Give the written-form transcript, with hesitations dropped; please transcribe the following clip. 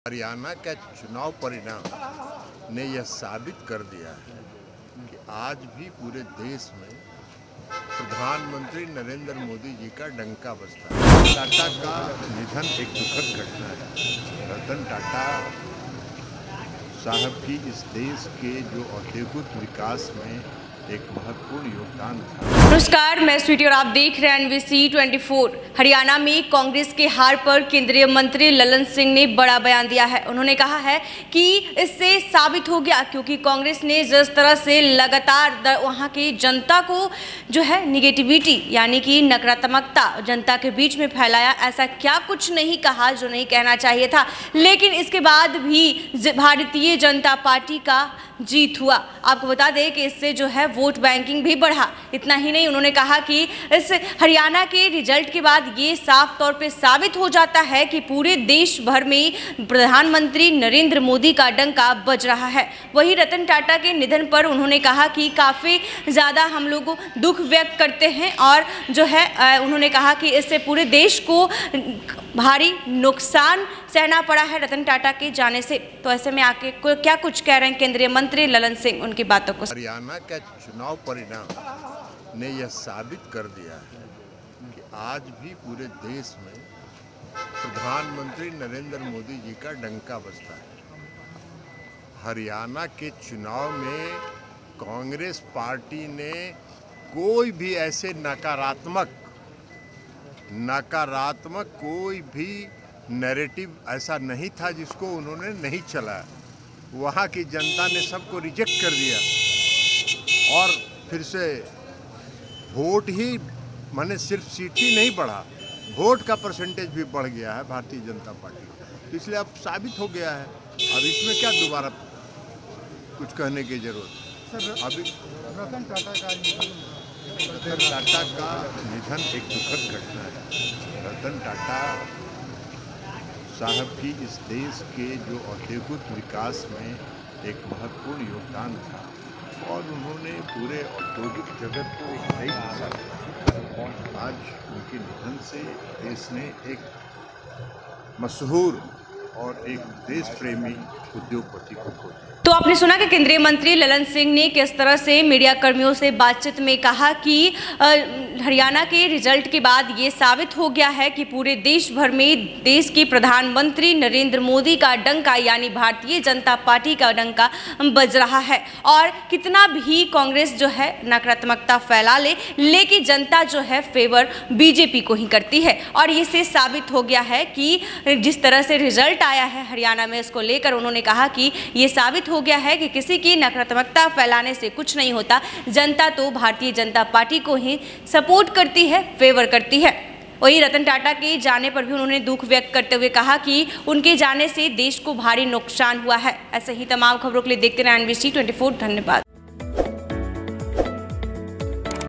हरियाणा का चुनाव परिणाम ने यह साबित कर दिया है कि आज भी पूरे देश में प्रधानमंत्री नरेंद्र मोदी जी का डंका बजता है। टाटा का निधन एक दुखद घटना है। रतन टाटा साहब की इस देश के जो औद्योगिक विकास में एक महत्वपूर्ण योगदान था। नमस्कार, मैं स्वीटी और आप देख रहे हैं NBC 24। हरियाणा में कांग्रेस के हार पर केंद्रीय मंत्री ललन सिंह ने बड़ा बयान दिया है। उन्होंने कहा है कि इससे साबित हो गया, क्योंकि कांग्रेस ने जिस तरह से लगातार वहां की जनता को जो है निगेटिविटी यानी कि नकारात्मकता जनता के बीच में फैलाया, ऐसा क्या कुछ नहीं कहा जो नहीं कहना चाहिए था। लेकिन इसके बाद भी भारतीय जनता पार्टी का जीत हुआ। आपको बता दें कि इससे जो है वोट बैंकिंग भी बढ़ा। इतना ही नहीं, उन्होंने कहा कि इस हरियाणा के रिजल्ट के बाद ये साफ तौर पे साबित हो जाता है कि पूरे देश भर में प्रधानमंत्री नरेंद्र मोदी का डंका बज रहा है। वहीं रतन टाटा के निधन पर उन्होंने कहा कि काफ़ी ज़्यादा हम लोग दुख व्यक्त करते हैं और जो है उन्होंने कहा कि इससे पूरे देश को भारी नुकसान सहना पड़ा है रतन टाटा के जाने से। तो ऐसे में आके क्या कुछ कह रहे हैं केंद्रीय मंत्री ललन सिंह, उनकी बातों को। हरियाणा का चुनाव परिणाम ने यह साबित कर दिया है कि आज भी पूरे देश में प्रधानमंत्री नरेंद्र मोदी जी का डंका बजता है। हरियाणा के चुनाव में कांग्रेस पार्टी ने कोई भी ऐसे नकारात्मक कोई भी नैरेटिव ऐसा नहीं था जिसको उन्होंने नहीं चलाया। वहाँ की जनता ने सबको रिजेक्ट कर दिया और फिर से वोट ही माने सिर्फ सीट ही नहीं बढ़ा, वोट का परसेंटेज भी बढ़ गया है भारतीय जनता पार्टी का। इसलिए अब साबित हो गया है। अब इसमें क्या दोबारा कुछ कहने की जरूरत है। अभी रतन टाटा का निधन एक दुखद घटना है। रतन टाटा साहब की इस देश के जो औद्योगिक विकास में एक महत्वपूर्ण योगदान था और उन्होंने पूरे औद्योगिक जगत को एक नई दिशा दी। आज उनके निधन से देश ने एक मशहूर और एक देश प्रेमी उद्योगपति को खो दिया। तो आपने सुना कि केंद्रीय मंत्री ललन सिंह ने किस तरह से मीडिया कर्मियों से बातचीत में कहा कि हरियाणा के रिजल्ट के बाद ये साबित हो गया है कि पूरे देश भर में देश के प्रधानमंत्री नरेंद्र मोदी का डंका यानी भारतीय जनता पार्टी का डंका बज रहा है। और कितना भी कांग्रेस जो है नकारात्मकता फैला ले, लेकिन जनता जो है फेवर बीजेपी को ही करती है। और इससे साबित हो गया है कि जिस तरह से रिजल्ट आया है हरियाणा में, इसको लेकर उन्होंने कहा कि ये साबित हो गया है कि किसी की नकारात्मकता फैलाने से कुछ नहीं होता। जनता तो भारतीय जनता पार्टी को ही सपोर्ट करती है, फेवर करती है। वहीं रतन टाटा के जाने पर भी उन्होंने दुख व्यक्त करते हुए कहा कि उनके जाने से देश को भारी नुकसान हुआ है। ऐसे ही तमाम खबरों के लिए देखते रहें NBC 24। धन्यवाद।